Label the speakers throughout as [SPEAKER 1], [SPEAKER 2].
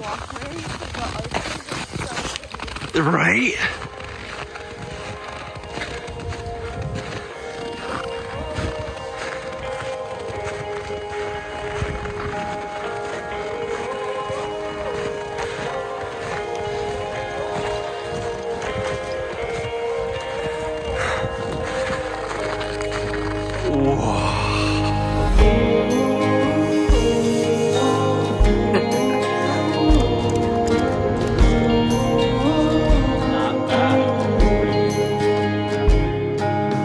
[SPEAKER 1] walkway to the outings.
[SPEAKER 2] Right?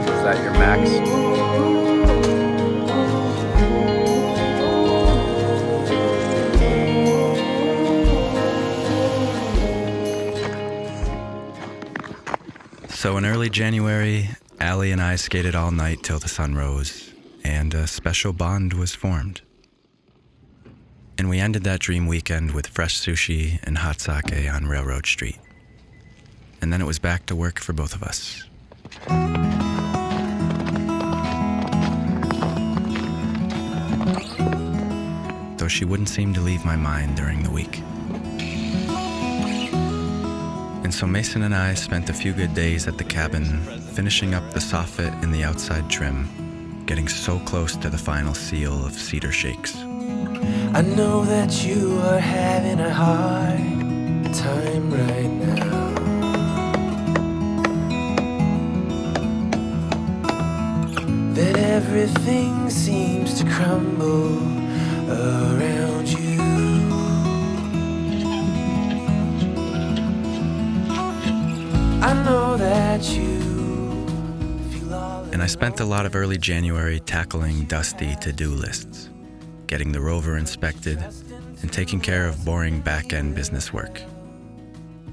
[SPEAKER 2] Is that your max? So in early January, Allie and I skated all night till the sun rose, and a special bond was formed. And we ended that dream weekend with fresh sushi and hot sake on Railroad Street. And then it was back to work for both of us. Though she wouldn't seem to leave my mind during the week. And so Mason and I spent a few good days at the cabin, finishing up the soffit and the outside trim, getting so close to the final seal of cedar shakes.
[SPEAKER 3] I know that you are having a hard time right now. That everything seems to crumble around you. I know that you feel all.
[SPEAKER 2] And I spent a lot of early January tackling dusty to-do lists, getting the rover inspected, and taking care of boring back-end business work.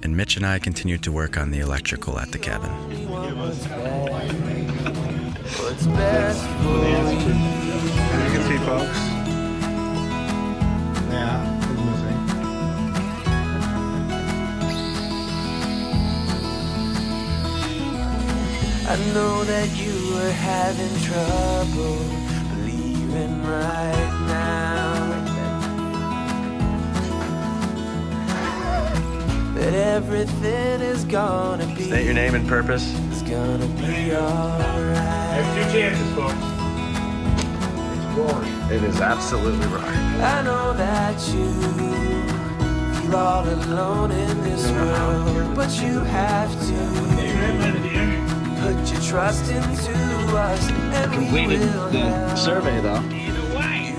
[SPEAKER 2] And Mitch and I continued to work on the electrical at the cabin.
[SPEAKER 3] What's best for you?
[SPEAKER 4] As you can see, folks. Yeah, it's missing.
[SPEAKER 3] I know that you are having trouble believing right now that everything is gonna be.
[SPEAKER 2] State your name and purpose.
[SPEAKER 3] It's gonna be alright.
[SPEAKER 4] There's two chances, folks. It's roaring.
[SPEAKER 2] It is absolutely right.
[SPEAKER 3] I know that you feel all alone in this world, but you have to put your trust into us, and
[SPEAKER 5] Completed
[SPEAKER 3] we will
[SPEAKER 5] the
[SPEAKER 3] help
[SPEAKER 5] survey though.
[SPEAKER 3] you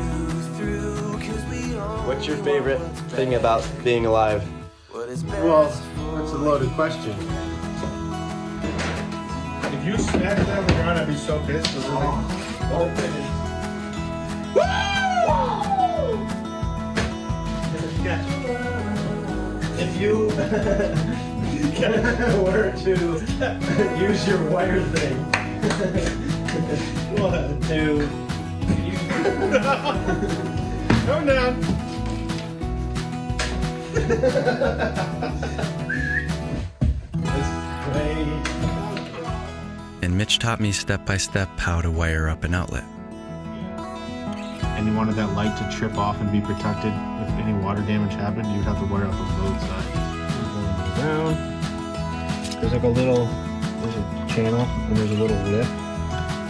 [SPEAKER 3] through, 'cause we all
[SPEAKER 6] What's your favorite thing about being alive?
[SPEAKER 3] what is best
[SPEAKER 4] Well,
[SPEAKER 3] for
[SPEAKER 4] that's a loaded question. If you smacked that on the ground, I'd be so pissed. If you were to use your wire thing to calm down. That's great.
[SPEAKER 2] And Mitch taught me step by step how to wire up an outlet.
[SPEAKER 4] And you wanted that light to trip off and be protected. If any water damage happened, you'd have to wire up on both sides. Down. There's like there's a channel and there's a little lip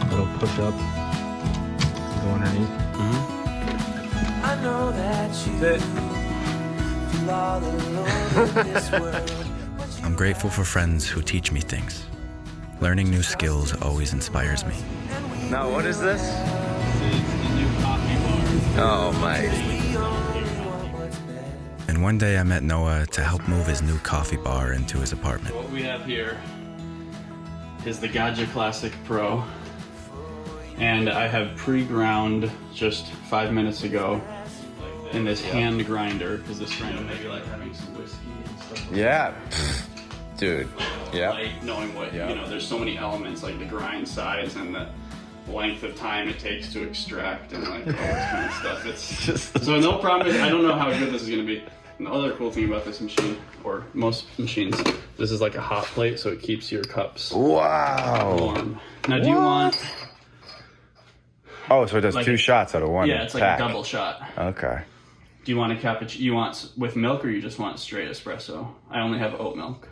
[SPEAKER 4] that'll push up and go underneath.
[SPEAKER 3] I know that you feel all alone in this world.
[SPEAKER 2] I'm grateful for friends who teach me things. Learning new skills always inspires me.
[SPEAKER 6] Now, what is this? Oh, my.
[SPEAKER 2] And one day I met Noah to help move his new coffee bar into his apartment.
[SPEAKER 7] What we have here is the Gadget Classic Pro, and I have pre-ground just 5 minutes ago in this hand grinder, because this grinder maybe like having some whiskey and stuff.
[SPEAKER 6] Yeah. Dude. Yeah.
[SPEAKER 7] Like knowing what, you know, there's so many elements like the grind size and the length of time it takes to extract and like all this kind of stuff. It's just so no problem. I don't know how good this is going to be. The other cool thing about this machine, or most machines, this is like a hot plate, so it keeps your cups warm. Now, do you want?
[SPEAKER 6] Oh, so it does
[SPEAKER 7] like
[SPEAKER 6] two shots out of one.
[SPEAKER 7] Yeah, it's like
[SPEAKER 6] pack.
[SPEAKER 7] a double shot.
[SPEAKER 6] Okay.
[SPEAKER 7] Do you want a cappuccino? You want with milk, or you just want straight espresso? I only have oat milk.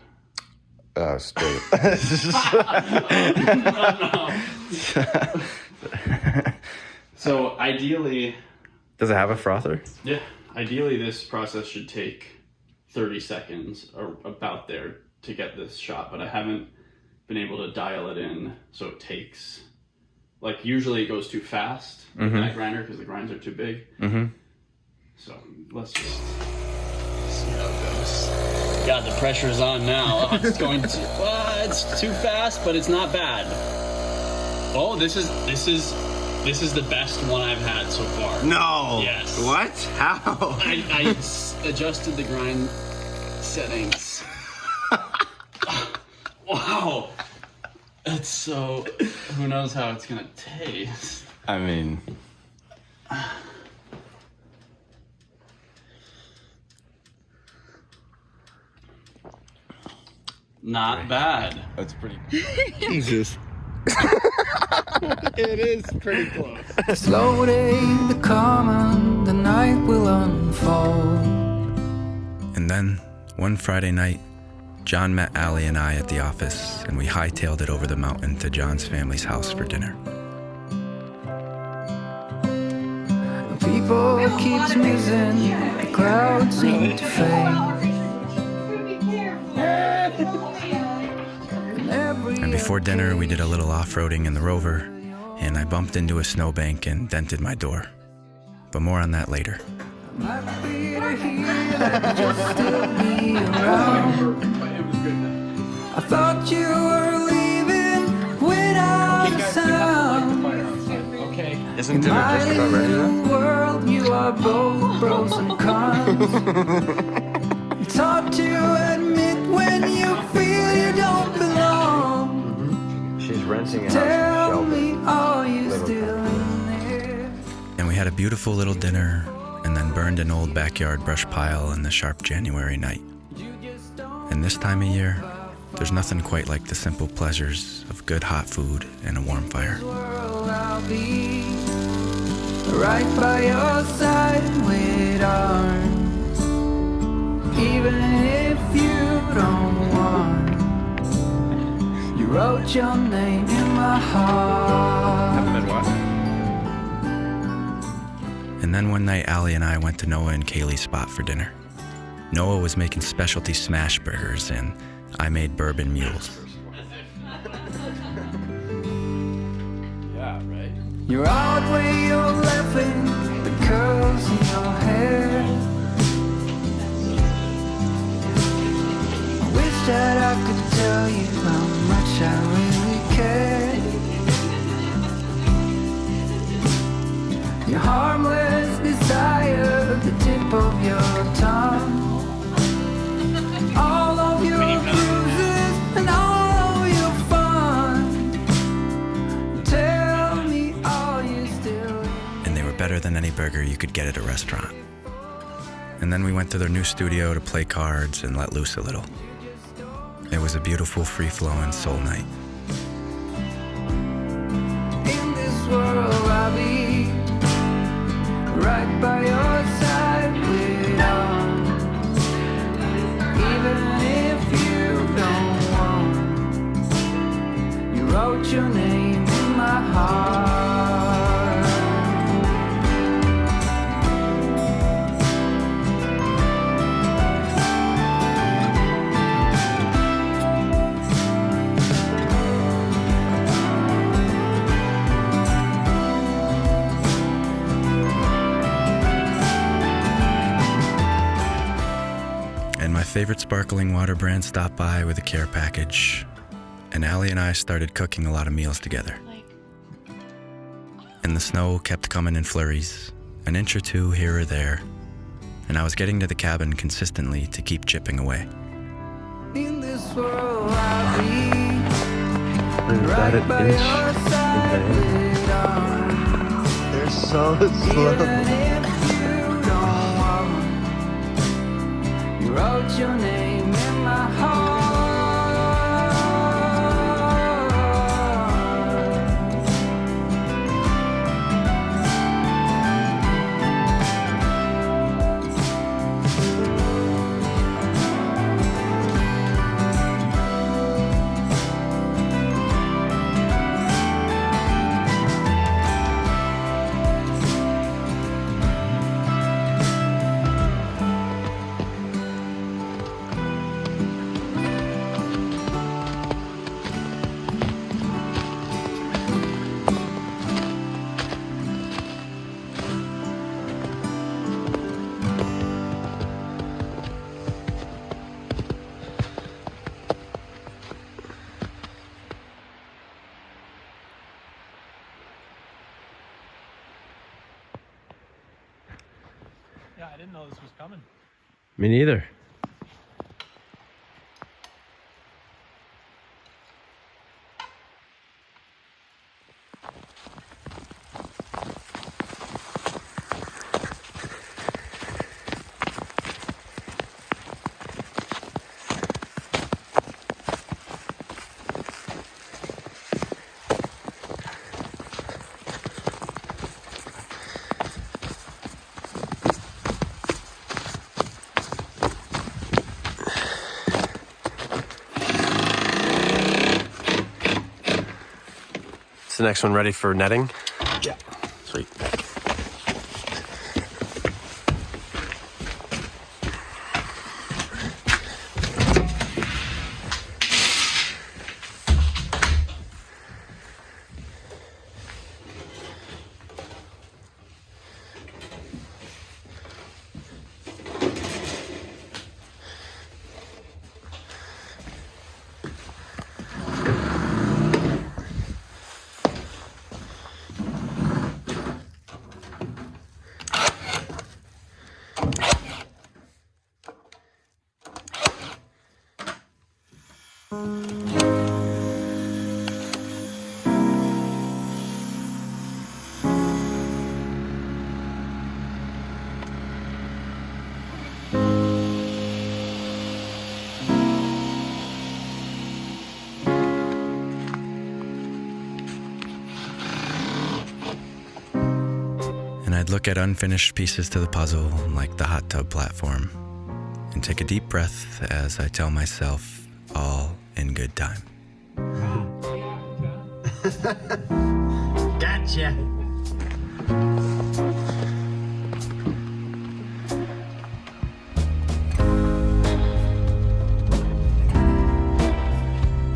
[SPEAKER 6] Straight.
[SPEAKER 7] So ideally,
[SPEAKER 6] Does it have a frother?
[SPEAKER 7] yeah, ideally this process should take 30 seconds or about there to get this shot, but I haven't been able to dial it in, so it takes, like, usually it goes too fast with that grinder because the grinds are too big. So let's just see how it goes. God, the pressure's on now. Oh, it's going to, it's too fast, but it's not bad. Oh, this is the best one I've had so far.
[SPEAKER 6] No.
[SPEAKER 7] Yes.
[SPEAKER 6] What? How?
[SPEAKER 7] I adjusted the grind settings. Wow. That's so, who knows how it's gonna taste.
[SPEAKER 6] I mean,
[SPEAKER 7] Not bad.
[SPEAKER 6] that's pretty.
[SPEAKER 4] Jesus.
[SPEAKER 7] It is pretty close.
[SPEAKER 3] Slow day to come and the night will unfold.
[SPEAKER 2] And then, one Friday night, John met Allie and I at the office, and we hightailed it over the mountain to John's family's house for dinner.
[SPEAKER 3] People keeps missing, the crowds seem to fade.
[SPEAKER 2] And before dinner, we did a little off-roading in the Rover, and I bumped into a snowbank and dented my door. But more on that later.
[SPEAKER 3] Might be to hear that you'll still be around. I thought you were leaving without a sound.
[SPEAKER 7] Okay.
[SPEAKER 6] Isn't dinner just about ready
[SPEAKER 3] In
[SPEAKER 6] then?
[SPEAKER 3] the world, you are both pros and cons. It's hard to admit when you feel you don't belong.
[SPEAKER 6] She's renting a
[SPEAKER 3] Tell
[SPEAKER 6] house.
[SPEAKER 3] me, are you still in there?
[SPEAKER 2] And we had a beautiful little dinner, and then burned an old backyard brush pile in the sharp January night. And this time of year, there's nothing quite like the simple pleasures of good hot food and a warm fire.
[SPEAKER 3] World, I'll be right by your side with arms. Even if you don't want, you wrote your name in my heart.
[SPEAKER 2] And then one night, Allie and I went to Noah and Kaylee's spot for dinner. Noah was making specialty smash burgers, and I made bourbon mules.
[SPEAKER 7] Yeah, right?
[SPEAKER 3] You're out where you're laughing, the curls in your hair. I wish that I could tell you how much I really care. Your harmless desire at the tip of your tongue. All of your bruises and all of your fun. Tell me, are you still in?
[SPEAKER 2] And they were better than any burger you could get at a restaurant. And then we went to their new studio to play cards and let loose a little. It was a beautiful, free-flowing soul night.
[SPEAKER 3] In this world I'll be right by your side with arms. Even if you don't want, you wrote your name in my heart.
[SPEAKER 2] And my favorite sparkling water brand stopped by with a care package. And Allie and I started cooking a lot of meals together. And the snow kept coming in flurries, an inch or two here or there. And I was getting to the cabin consistently to keep chipping away.
[SPEAKER 3] In this world I'll be right by your side with arms.
[SPEAKER 6] They're so
[SPEAKER 3] Even
[SPEAKER 6] slow.
[SPEAKER 3] if you don't want, you wrote your name in my heart.
[SPEAKER 4] this was coming.
[SPEAKER 6] Me neither. Is the next one ready for netting?
[SPEAKER 4] Yeah.
[SPEAKER 6] Sweet.
[SPEAKER 2] And I'd look at unfinished pieces to the puzzle, like the hot tub platform, and take a deep breath as I tell myself, all in good time.
[SPEAKER 4] Gotcha.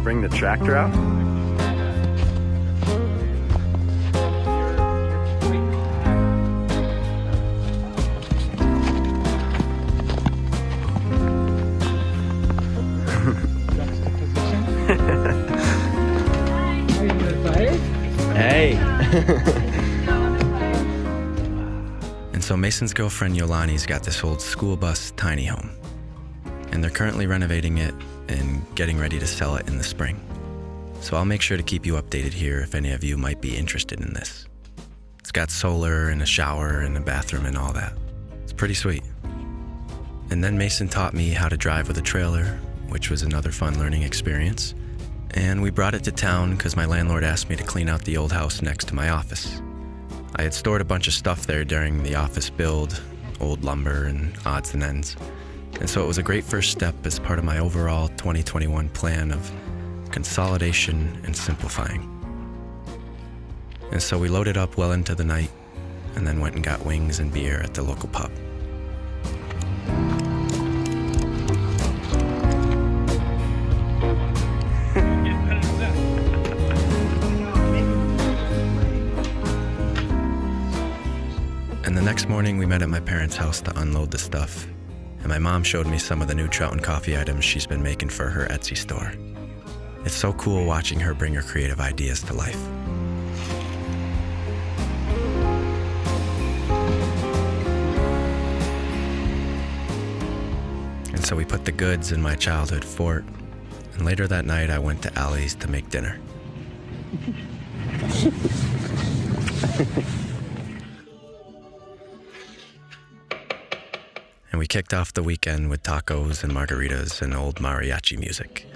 [SPEAKER 6] Bring the tractor out? Hey.
[SPEAKER 2] And so Mason's girlfriend Yolani's got this old school bus tiny home. And they're currently renovating it and getting ready to sell it in the spring. So I'll make sure to keep you updated here if any of you might be interested in this. It's got solar and a shower and a bathroom and all that. It's pretty sweet. And then Mason taught me how to drive with a trailer, which was another fun learning experience. And we brought it to town because my landlord asked me to clean out the old house next to my office. I had stored a bunch of stuff there during the office build, old lumber and odds and ends. And so it was a great first step as part of my overall 2021 plan of consolidation and simplifying. And so we loaded up well into the night and then went and got wings and beer at the local pub. And the next morning we met at my parents' house to unload the stuff. And my mom showed me some of the new Trout and coffee items she's been making for her Etsy store. It's so cool watching her bring her creative ideas to life. And so we put the goods in my childhood fort, and later that night I went to Allie's to make dinner. And we kicked off the weekend with tacos and margaritas and old mariachi music.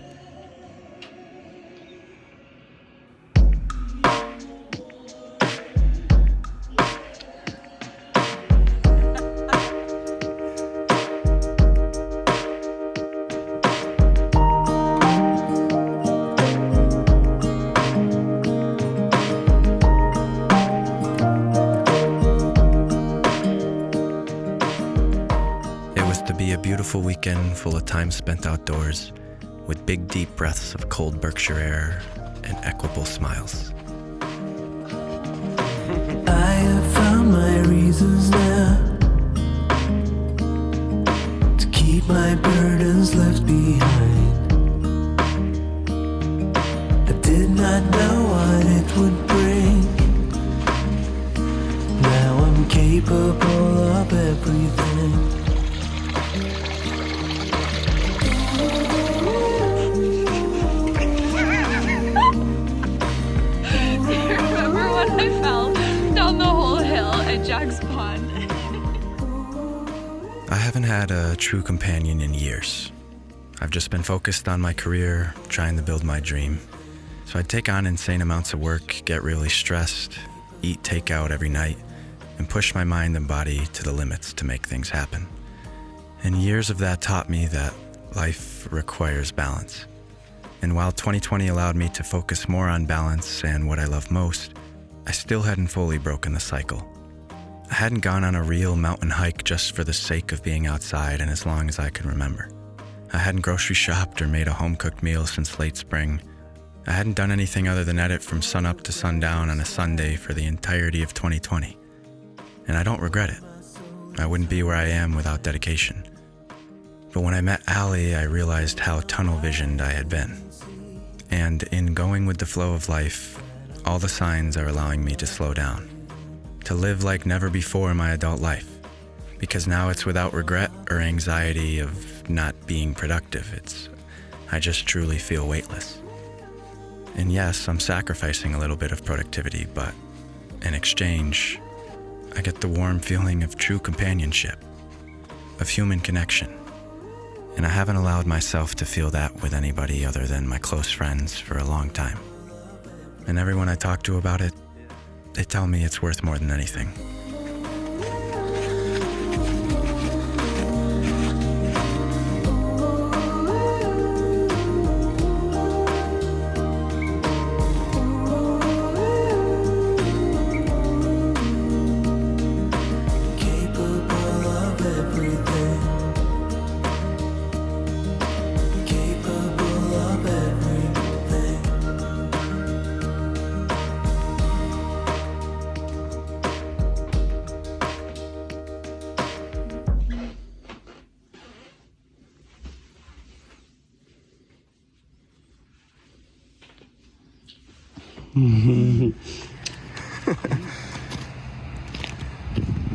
[SPEAKER 2] A beautiful weekend full of time spent outdoors with big deep breaths of cold Berkshire air and equable smiles.
[SPEAKER 3] I have found my reasons now to keep my burdens left behind. I did not know what it would bring. Now I'm capable of everything.
[SPEAKER 2] had a true companion in years. I've just been focused on my career, trying to build my dream. So I'd take on insane amounts of work, get really stressed, eat takeout every night, and push my mind and body to the limits to make things happen. And years of that taught me that life requires balance. And while 2020 allowed me to focus more on balance and what I love most, I still hadn't fully broken the cycle. I hadn't gone on a real mountain hike just for the sake of being outside and as long as I could remember. I hadn't grocery shopped or made a home-cooked meal since late spring. I hadn't done anything other than edit from sunup to sundown on a Sunday for the entirety of 2020. And I don't regret it. I wouldn't be where I am without dedication. But when I met Allie, I realized how tunnel-visioned I had been. And in going with the flow of life, all the signs are allowing me to slow down, to live like never before in my adult life. Because now it's without regret or anxiety of not being productive. I just truly feel weightless. And yes, I'm sacrificing a little bit of productivity, but in exchange, I get the warm feeling of true companionship, of human connection. And I haven't allowed myself to feel that with anybody other than my close friends for a long time. And everyone I talk to about it, they tell me it's worth more than anything.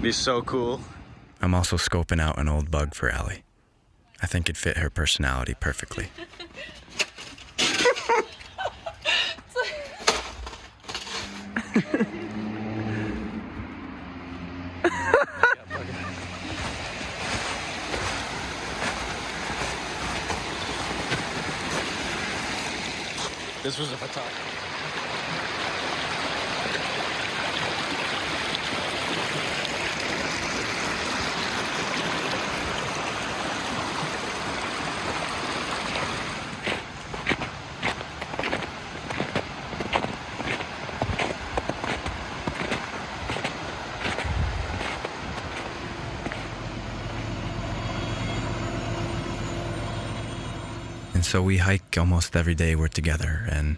[SPEAKER 6] Be so cool.
[SPEAKER 2] I'm also scoping out an old bug for Allie. I think it fit her personality perfectly.
[SPEAKER 6] This was a photographer.
[SPEAKER 2] And so we hike almost every day we're together and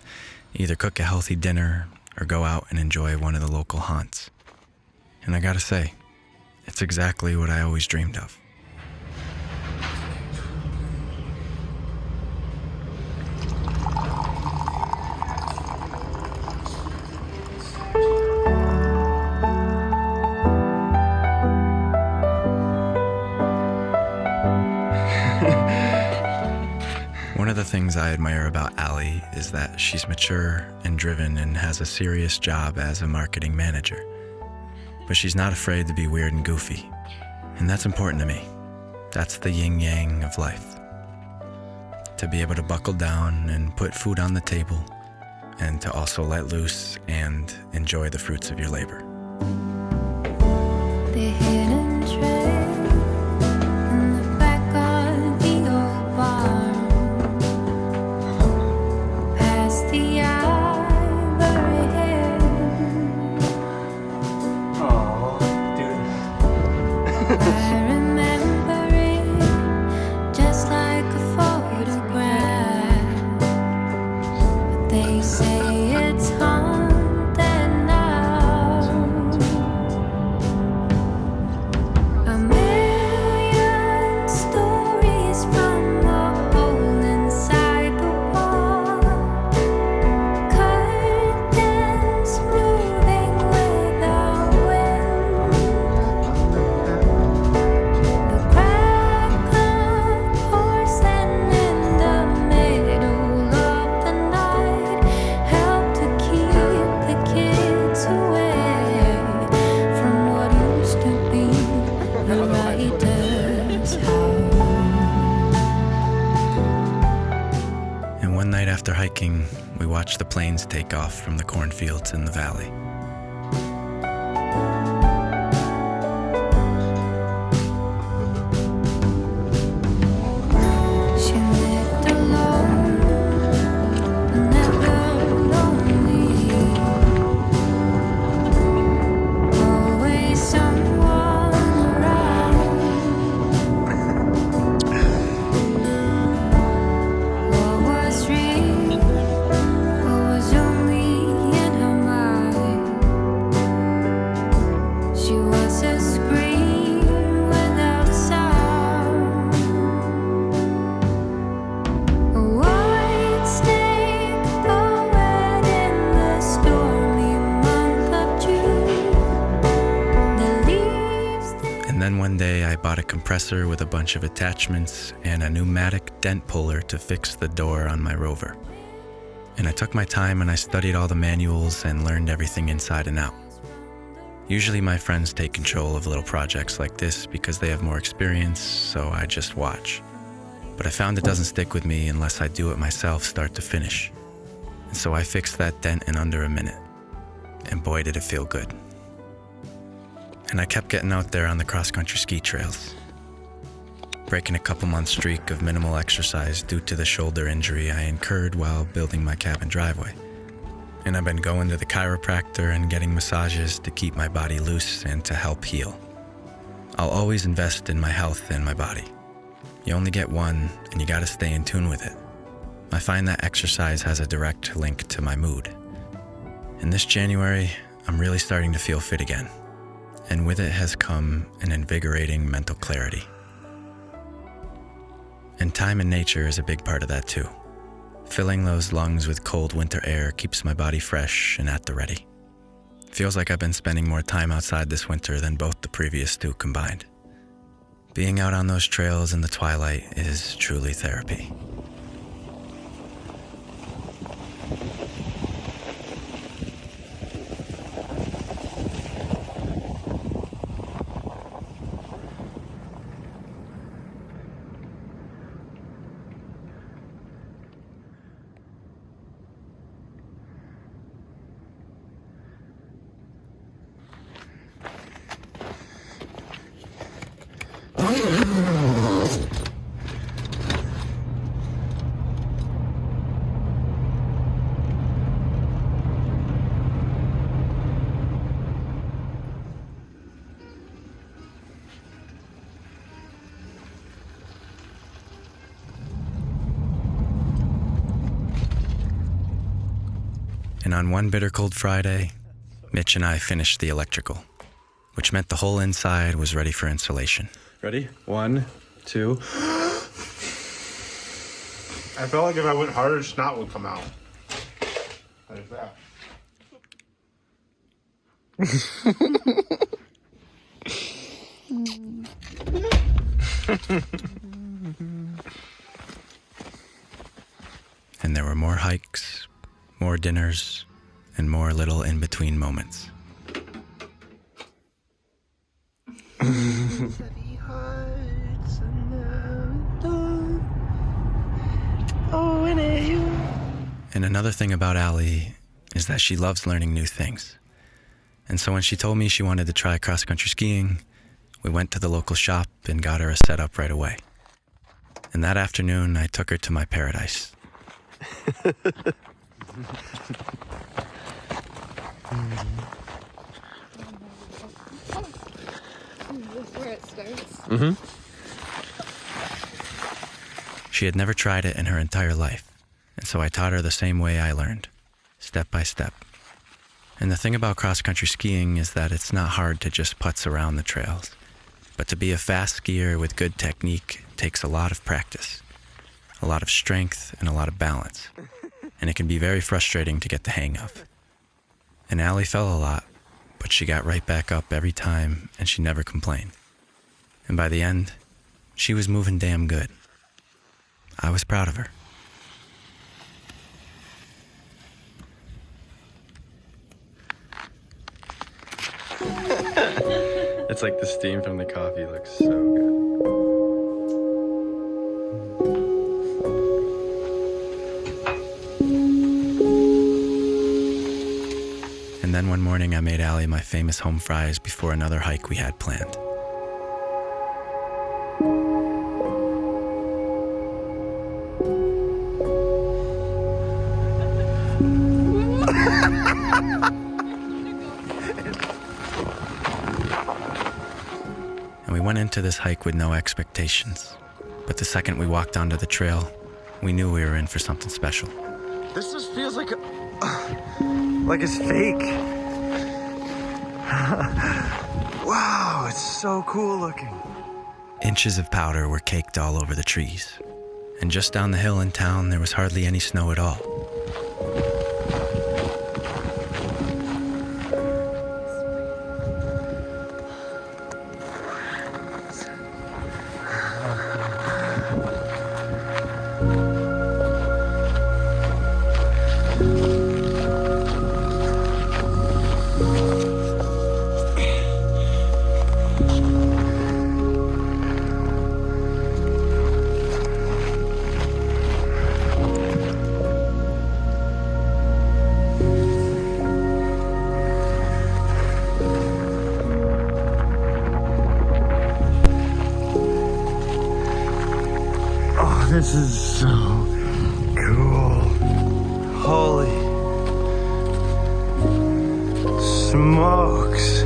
[SPEAKER 2] either cook a healthy dinner or go out and enjoy one of the local haunts. And I gotta say, it's exactly what I always dreamed of. One of the things I admire about Allie is that she's mature and driven and has a serious job as a marketing manager. But she's not afraid to be weird and goofy. And that's important to me. That's the yin-yang of life. To be able to buckle down and put food on the table, and to also let loose and enjoy the fruits of your labor.
[SPEAKER 5] The hidden trail in the back of the old barn, past the ivory hill.
[SPEAKER 4] Oh, dude.
[SPEAKER 5] I remember it just like a photograph, but they say it's haunted now.
[SPEAKER 2] night after hiking, we watched the planes take off from the cornfields in the valley.
[SPEAKER 5] She lived alone, never lonely. Always someone around. What was real, what was only in her mind. She was a scream without sound. A white snake, poet in the stormy month of June. The leaves.
[SPEAKER 2] And then one day I bought a compressor with a bunch of attachments and a pneumatic dent puller to fix the door on my Rover. And I took my time and I studied all the manuals and learned everything inside and out. Usually my friends take control of little projects like this because they have more experience, so I just watch. But I found it doesn't stick with me unless I do it myself start to finish. And so I fixed that dent in under a minute. And boy, did it feel good. And I kept getting out there on the cross-country ski trails, breaking a couple-month streak of minimal exercise due to the shoulder injury I incurred while building my cabin driveway. And I've been going to the chiropractor and getting massages to keep my body loose and to help heal. I'll always invest in my health and my body. You only get one, and you gotta stay in tune with it. I find that exercise has a direct link to my mood. And this January, I'm really starting to feel fit again. And with it has come an invigorating mental clarity. And time in nature is a big part of that too. Filling those lungs with cold winter air keeps my body fresh and at the ready. Feels like I've been spending more time outside this winter than both the previous two combined. Being out on those trails in the twilight is truly therapy. And on one bitter cold Friday, Mitch and I finished the electrical, which meant the whole inside was ready for installation.
[SPEAKER 6] Ready? 1, 2.
[SPEAKER 4] I felt like if I went harder, snot would come out. Like that.
[SPEAKER 2] And there were more hikes, more dinners, and more little in-between moments. And another thing about Allie is that she loves learning new things. And so when she told me she wanted to try cross-country skiing, we went to the local shop and got her a setup right away. And that afternoon, I took her to my paradise.
[SPEAKER 1] That's where it starts.
[SPEAKER 6] Mm-hmm.
[SPEAKER 2] She had never tried it in her entire life, and so I taught her the same way I learned, step by step. And the thing about cross-country skiing is that it's not hard to just putz around the trails. But to be a fast skier with good technique takes a lot of practice, a lot of strength, and a lot of balance. And it can be very frustrating to get the hang of. And Allie fell a lot, but she got right back up every time, and she never complained. And by the end, she was moving damn good. I was proud of her.
[SPEAKER 6] It's like the steam from the coffee looks so good.
[SPEAKER 2] one morning I made Allie my famous home fries before another hike we had planned. And we went into this hike with no expectations. But the second we walked onto the trail, we knew we were in for something special.
[SPEAKER 6] This just feels like it's fake. Wow, it's so cool looking.
[SPEAKER 2] Inches of powder were caked all over the trees. And just down the hill in town, there was hardly any snow at all.
[SPEAKER 6] This is so cool. Holy smokes.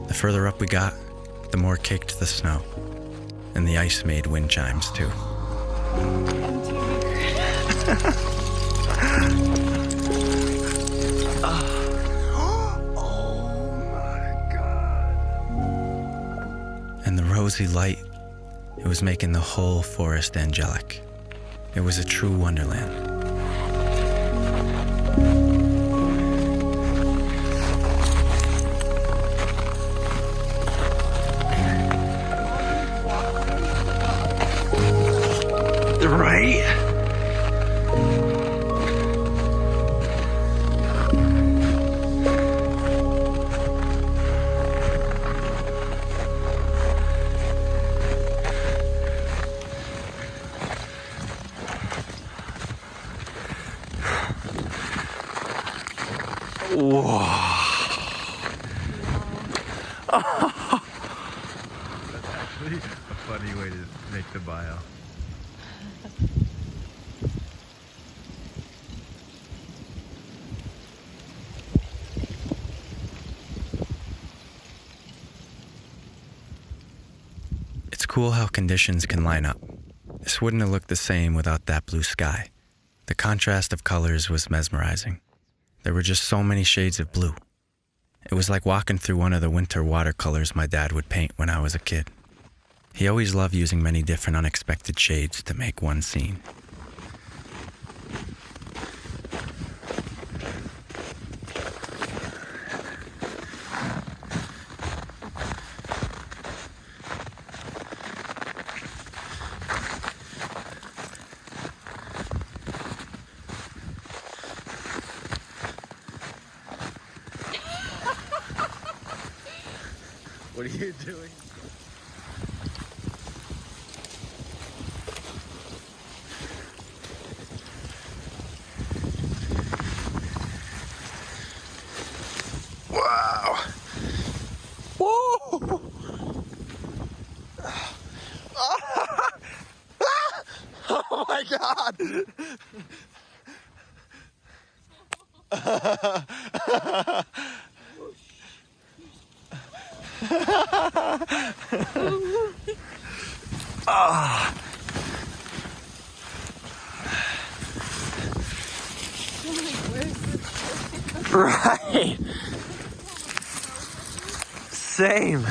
[SPEAKER 2] The further up we got, the more caked the snow. And the ice made wind chimes too. And the rosy light, it was making the whole forest angelic. It was a true wonderland.
[SPEAKER 6] Right? Whoa.
[SPEAKER 2] That's actually a funny way to make the bio. It's cool how conditions can line up. This wouldn't have looked the same without that blue sky. The contrast of colors was mesmerizing. There were just so many shades of blue. It was like walking through one of the winter watercolors my dad would paint when I was a kid. He always loved using many different unexpected shades to make one scene. What are you doing?
[SPEAKER 6] Wow. Whoa. Oh my God. Ah. Right. Same.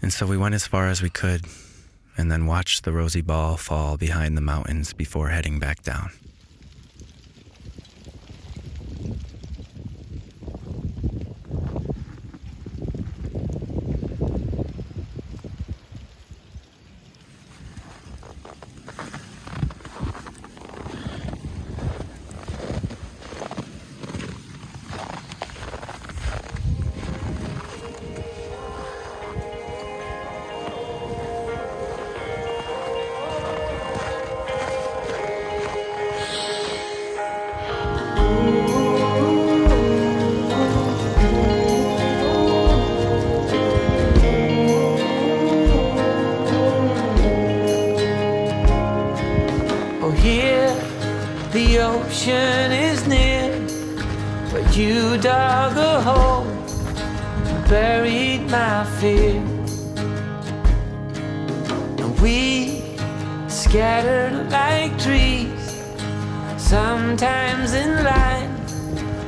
[SPEAKER 2] And so we went as far as we could, and then watched the rosy ball fall behind the mountains before heading back down.
[SPEAKER 3] dear, the ocean is near, but you dug a hole and buried my fear. And we scattered like trees, sometimes in line,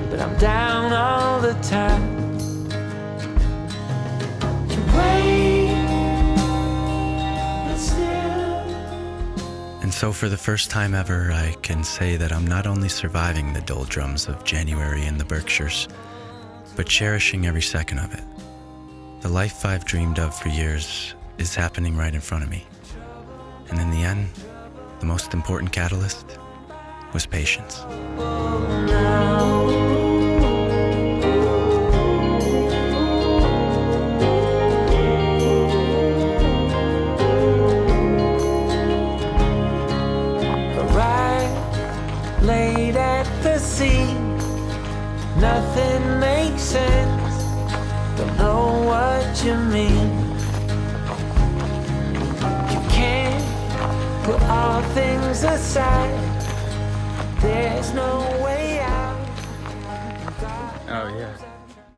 [SPEAKER 3] but I'm down all the time. You wait, but still.
[SPEAKER 2] And so, for the first time ever, I can say that I'm not only surviving the doldrums of January in the Berkshires, but cherishing every second of it. The life I've dreamed of for years is happening right in front of me. And in the end, the most important catalyst was patience.
[SPEAKER 3] Laid at the sea, nothing makes sense, don't know what you mean. You can't put all things aside, there's no way out.
[SPEAKER 6] Oh, yeah.